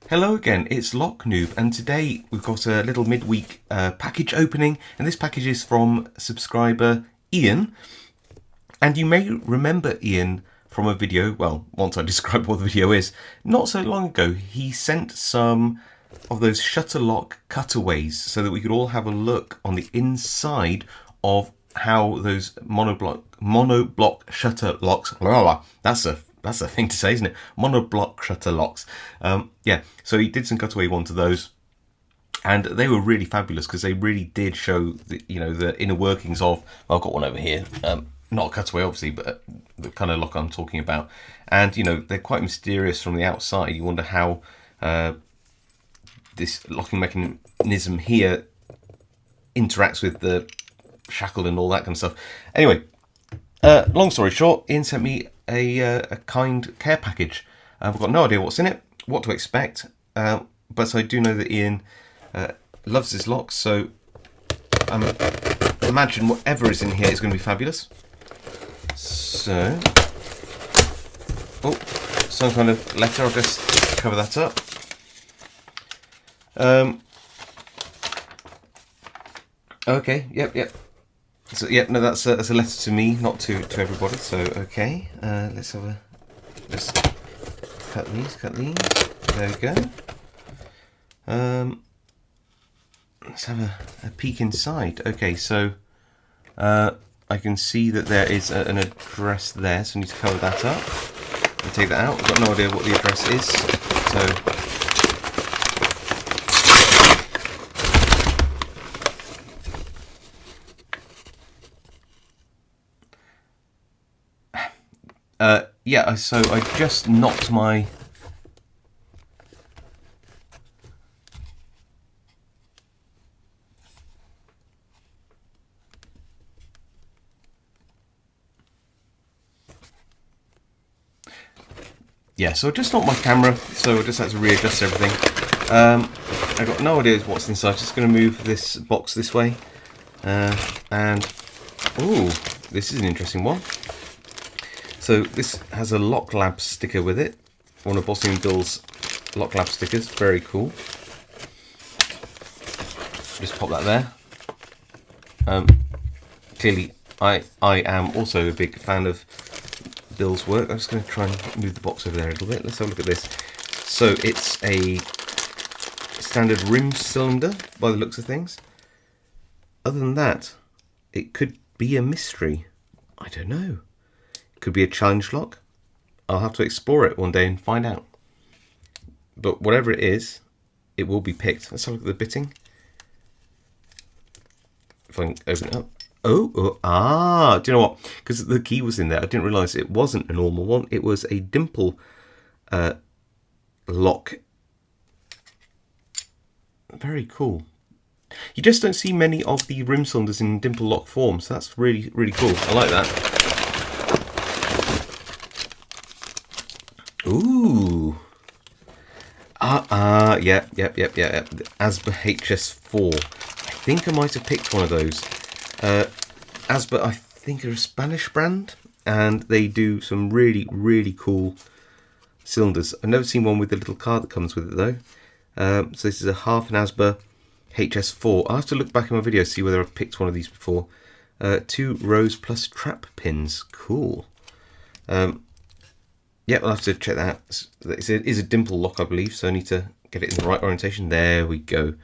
Hello again, it's Noob, and today we've got a little midweek package opening, and this package is from subscriber Ian. And you may remember Ian from a video, well, once I describe what the video is, not so long ago he sent some of those shutter lock cutaways so that we could all have a look on the inside of how those monoblock shutter locks, blah, blah, that's a thing to say, isn't it? Monoblock shutter locks. Yeah, so he did some cutaway ones of those, and they were really fabulous because they really did show the, the inner workings of. Well, I've got one over here, not a cutaway obviously, but the kind of lock I'm talking about. And they're quite mysterious from the outside. You wonder how this locking mechanism here interacts with the shackle and all that kind of stuff. Anyway, long story short, Ian sent me a kind care package. I've got no idea what's in it, what to expect, but I do know that Ian loves his locks, so I imagine whatever is in here is going to be fabulous. So, some kind of letter. I'll just cover that up. Okay. Yep. So no, that's a letter to me, not to everybody. So okay, let's cut these. There we go. Let's have a peek inside. Okay, so I can see that there is an address there, so I need to cover that up and take that out. I've got no idea what the address is, so. Yeah, so I just knocked my... Yeah, so I just knocked my camera, so I just had to readjust everything. I got no idea what's inside, just going to move this box this way. And, ooh, this is an interesting one. So this has a Lock Lab sticker with it, one of Bossy & Bill's Lock Lab stickers, very cool. Just pop that there. Clearly I am also a big fan of Bill's work. I'm just going to try and move the box over there a little bit. Let's have a look at this. So it's a standard rim cylinder by the looks of things. Other than that, it could be a mystery. I don't know. Could be a challenge lock. I'll have to explore it one day and find out. But whatever it is, it will be picked. Let's have a look at the bitting. If I can open it up. Do you know what? Because the key was in there, I didn't realise it wasn't a normal one. It was a dimple lock. Very cool. You just don't see many of the rim cylinders in dimple lock form, so that's really, really cool. I like that. Ooh. Yep. The Asba HS4. I think I might have picked one of those. Asba, I think, are a Spanish brand, and they do some really, really cool cylinders. I've never seen one with the little card that comes with it, though. So this is a half an Asba HS4. I'll have to look back in my video to see whether I've picked one of these before. 2 rows plus trap pins. Cool. Yeah, I'll have to check that out. It is a dimple lock, I believe, so I need to get it in the right orientation. There we go.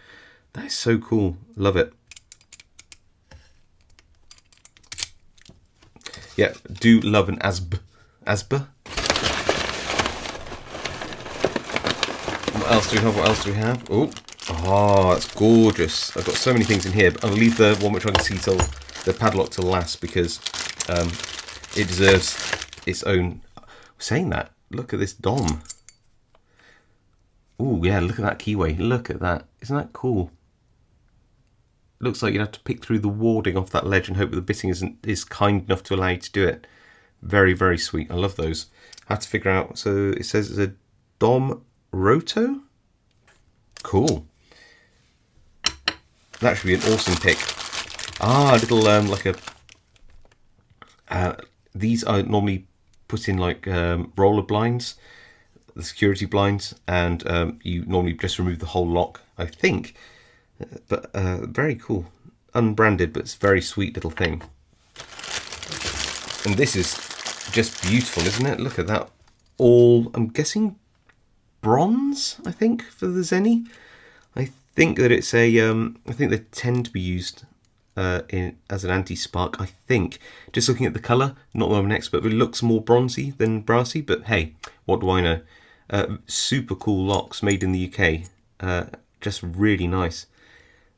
That is so cool. Love it. Yeah, do love an Asba. What else do we have? Oh, that's gorgeous. I've got so many things in here, but I'll leave the one which I can see till the padlock till last, because it deserves its own. Saying that, look at this dom. Oh yeah, look at that keyway. Look at that. Isn't that cool? Looks like you'd have to pick through the warding off that ledge and hope that the bitting is kind enough to allow you to do it. Very, very sweet. I love those. I have to figure out. So it says it's a Dom Roto. Cool. That should be an awesome pick. A little like a. These are normally put in like roller blinds. the security blinds, and you normally just remove the whole lock, I think. But very cool. Unbranded, but it's a very sweet little thing. And this is just beautiful, isn't it? Look at that. All, I'm guessing, bronze, I think, for the Zenny. I think that it's a, I think they tend to be used as an anti-spark, I think. Just looking at the colour, not that I'm an expert, but it looks more bronzy than brassy, but hey, what do I know? Super cool locks made in the UK. Just really nice.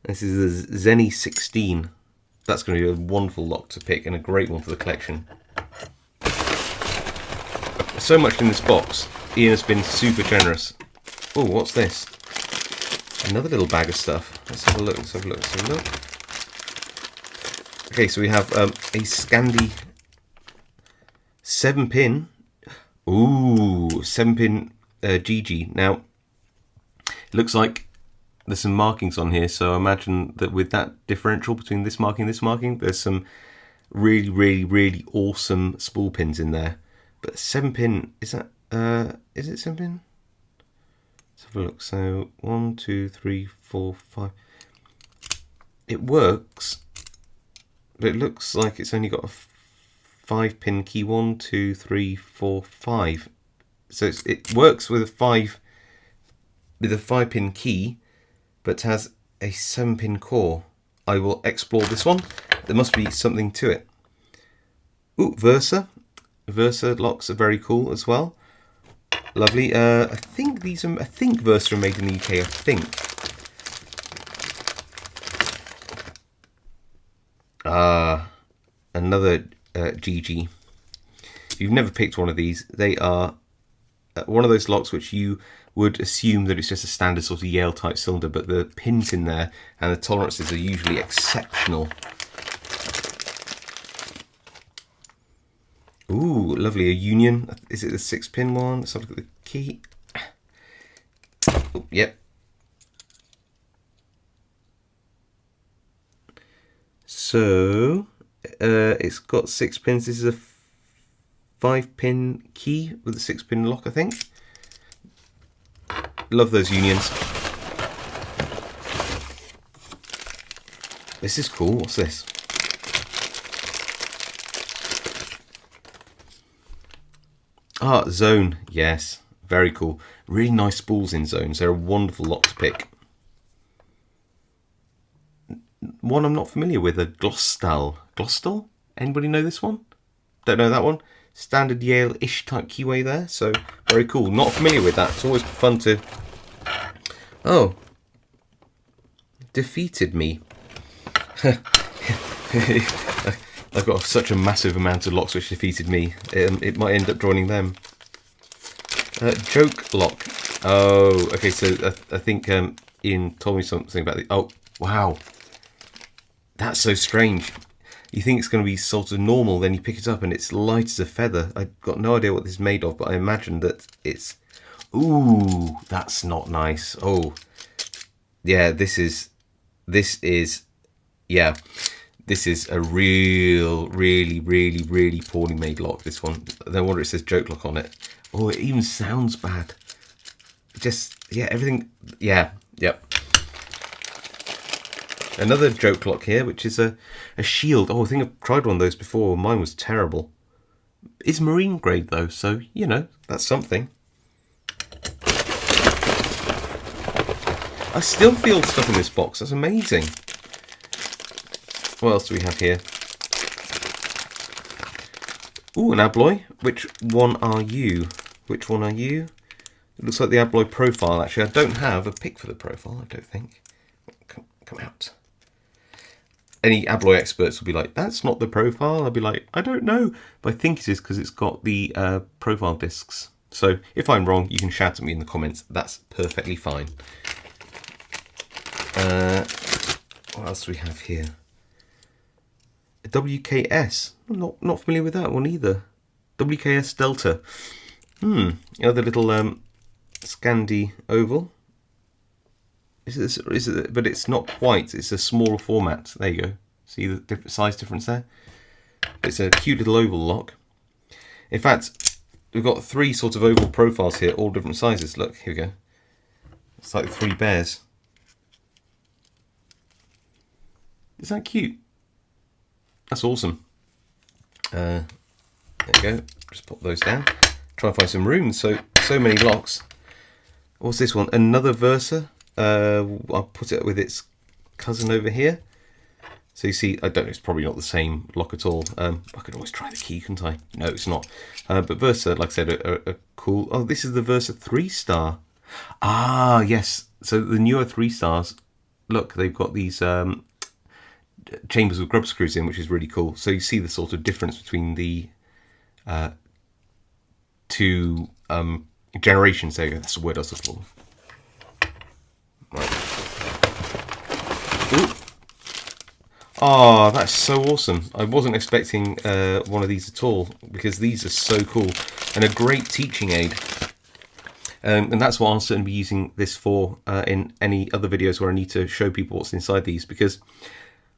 This is the Zenny 16. That's going to be a wonderful lock to pick and a great one for the collection. So much in this box. Ian has been super generous. Oh, what's this? Another little bag of stuff. Let's have a look, let's have a look, let's have a look. Okay, so we have a Scandi 7-pin. Ooh, 7-pin GG. Now, it looks like there's some markings on here, so I imagine that with that differential between this marking and this marking, there's some really, really, really awesome spool pins in there. But 7-pin, is that, is it 7-pin? Let's have a look. So 1, 2, 3, 4, 5. It works, but it looks like it's only got a 5-pin key. 1, 2, 3, 4, 5. So it works with a 5-pin key, but has a 7-pin core. I will explore this one. There must be something to it. Ooh, Versa. Versa locks are very cool as well. Lovely. I think these are. I think Versa are made in the UK. I think. Another GG. If you've never picked one of these, they are one of those locks which you would assume that it's just a standard sort of Yale type cylinder, but the pins in there and the tolerances are usually exceptional. Ooh, lovely, a Union. Is it the 6-pin one? Let's have a look at the key. Oh, yep. So, it's got 6 pins. This is a 5-pin key with a 6-pin lock, I think. Love those Unions. This is cool. What's this? Ah, Zone. Yes, very cool. Really nice spools in Zones. They're a wonderful lock to pick. One I'm not familiar with, a Glosstal. Glosstal? Anybody know this one? Don't know that one? Standard Yale-ish type keyway there. So, very cool. Not familiar with that. It's always fun to... Oh. Defeated me. I've got such a massive amount of locks which defeated me. It might end up joining them. Joke lock. Oh, okay. So I think Ian told me something about the. Oh, wow. That's so strange. You think it's going to be sort of normal, then you pick it up and it's light as a feather. I've got no idea what this is made of, but I imagine that it's. Ooh, that's not nice. Oh, yeah. This is. Yeah. This is a really poorly made lock, this one. No wonder it says joke lock on it. Oh, it even sounds bad. Just, yeah, everything, yeah, yep. Another joke lock here, which is a shield. Oh, I think I've tried one of those before. Mine was terrible. It's marine grade though, so, you know, that's something. I still feel stuff in this box. That's amazing. What else do we have here? Ooh, an Abloy. Which one are you? Which one are you? It looks like the Abloy profile, actually. I don't have a pick for the profile, I don't think. Come out. Any Abloy experts will be like, that's not the profile. I'll be like, I don't know. But I think it is because it's got the profile discs. So if I'm wrong, you can shout at me in the comments. That's perfectly fine. What else do we have here? A WKS. I'm not familiar with that one either. WKS Delta. Another little Scandi oval. Is it? But it's not quite. It's a smaller format. There you go. See the different size difference there. It's a cute little oval lock. In fact, we've got 3 sort of oval profiles here, all different sizes. Look, here we go. It's like 3 bears. Isn't that cute? That's awesome. There you go. Just pop those down. Try and find some room. So many locks. What's this one? Another Versa. I'll put it with its cousin over here. So you see, I don't know, it's probably not the same lock at all. I could always try the key, couldn't I? No, it's not. But Versa, like I said, are cool. Oh, this is the Versa 3-star. Ah, yes. So the newer 3-stars, look, they've got these chambers with grub screws in, which is really cool. So you see the sort of difference between the 2 generations. There you go. That's the word I was looking for. Right. Ooh. Oh, that's so awesome. I wasn't expecting one of these at all, because these are so cool and a great teaching aid. And that's what I'll certainly be using this for in any other videos where I need to show people what's inside these, because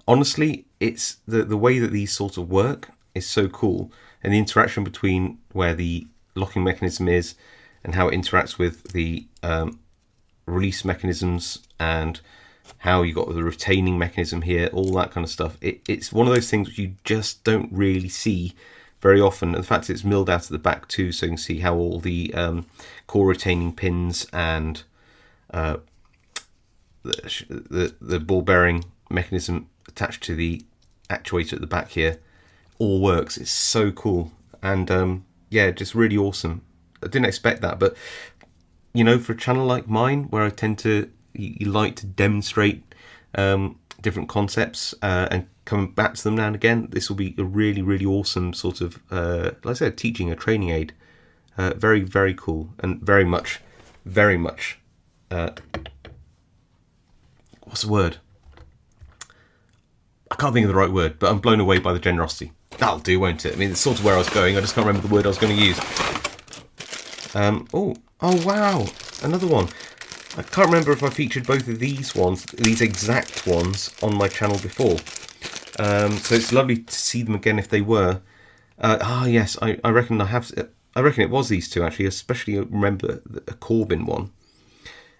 honestly, it's the way that these sort of work is so cool, and the interaction between where the locking mechanism is and how it interacts with the release mechanisms, and how you got the retaining mechanism here, all that kind of stuff. It's one of those things which you just don't really see very often. And the fact it's milled out at the back too, so you can see how all the core retaining pins and the ball bearing mechanism attached to the actuator at the back here all works. It's so cool, and yeah, just really awesome. I didn't expect that, but you know, for a channel like mine where I tend to you like to demonstrate different concepts and coming back to them now and again, this will be a really awesome sort of like I said, teaching a training aid. Very cool, and very much what's the word? I can't think of the right word, but I'm blown away by the generosity. That'll do, won't it? I mean, it's sort of where I was going. I just can't remember the word I was going to use. Oh wow, another one. I can't remember if I featured both of these ones, these exact ones, on my channel before. So it's lovely to see them again if they were. Yes, I reckon I have. I reckon it was these two actually. Especially remember a Corbin one.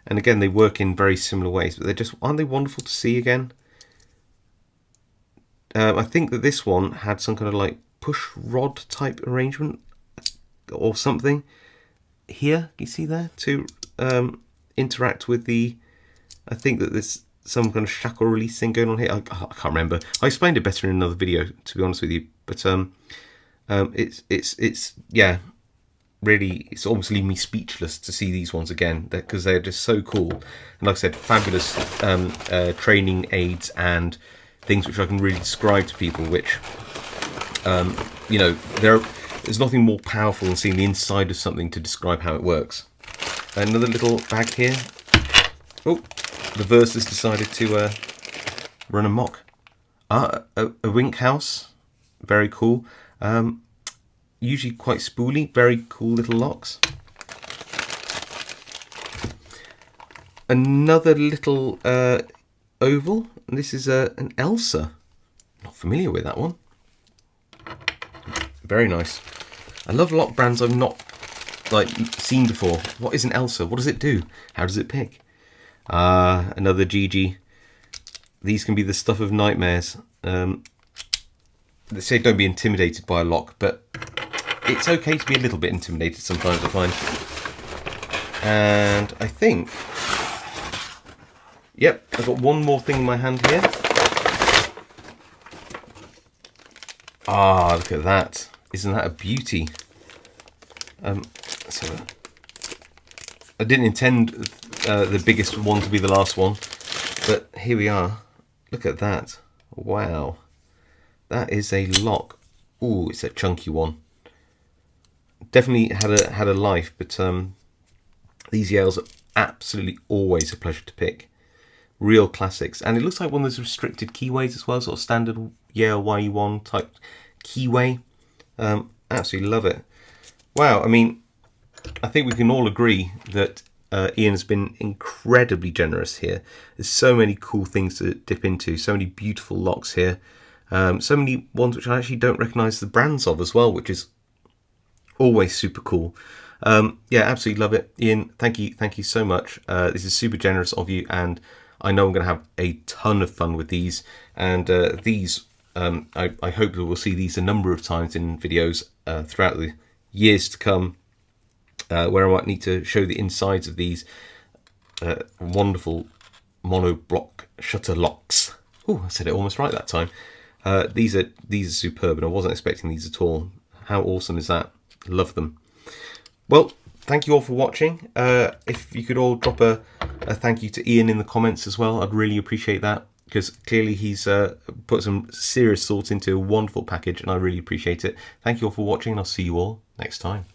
And again, they work in very similar ways, but aren't they wonderful to see again? I think that this one had some kind of like push rod type arrangement or something here. You see there to interact with the. I think that there's some kind of shackle release thing going on here. I can't remember. I explained it better in another video, to be honest with you. But it's yeah, really, it's almost leaving me speechless to see these ones again, because they're just so cool. And like I said, fabulous training aids and things which I can really describe to people, which you know, there's nothing more powerful than seeing the inside of something to describe how it works. Another little bag here. Oh, the Versa's decided to run amok. A wink house, very cool. Usually quite spooly, very cool little locks. Another little oval, and this is an Elsa. Not familiar with that one. Very nice. I love lock brands I've not seen before. What is an Elsa? What does it do? How does it pick? Another GG. These can be the stuff of nightmares. They say don't be intimidated by a lock, but it's okay to be a little bit intimidated sometimes, I find. And I think, yep, I've got one more thing in my hand here. Ah, look at that. Isn't that a beauty? So I didn't intend the biggest one to be the last one, but here we are. Look at that. Wow. That is a lock. Ooh, it's a chunky one. Definitely had a life, but these Yales are absolutely always a pleasure to pick. Real classics. And it looks like one of those restricted keyways as well, sort of standard Yale YE1 type keyway. Absolutely love it. Wow, I mean, I think we can all agree that Ian has been incredibly generous here. There's so many cool things to dip into, so many beautiful locks here. So many ones which I actually don't recognise the brands of as well, which is Always super cool. Yeah, absolutely love it. Ian, thank you so much. This is super generous of you, and I know I'm going to have a ton of fun with these. And I hope that we'll see these a number of times in videos throughout the years to come, where I might need to show the insides of these wonderful monoblock shutter locks. Oh, I said it almost right that time. These are superb, and I wasn't expecting these at all. How awesome is that? Love them. Well, thank you all for watching. If you could all drop a thank you to Ian in the comments as well, I'd really appreciate that, because clearly he's put some serious thought into a wonderful package, and I really appreciate it. Thank you all for watching, and I'll see you all next time.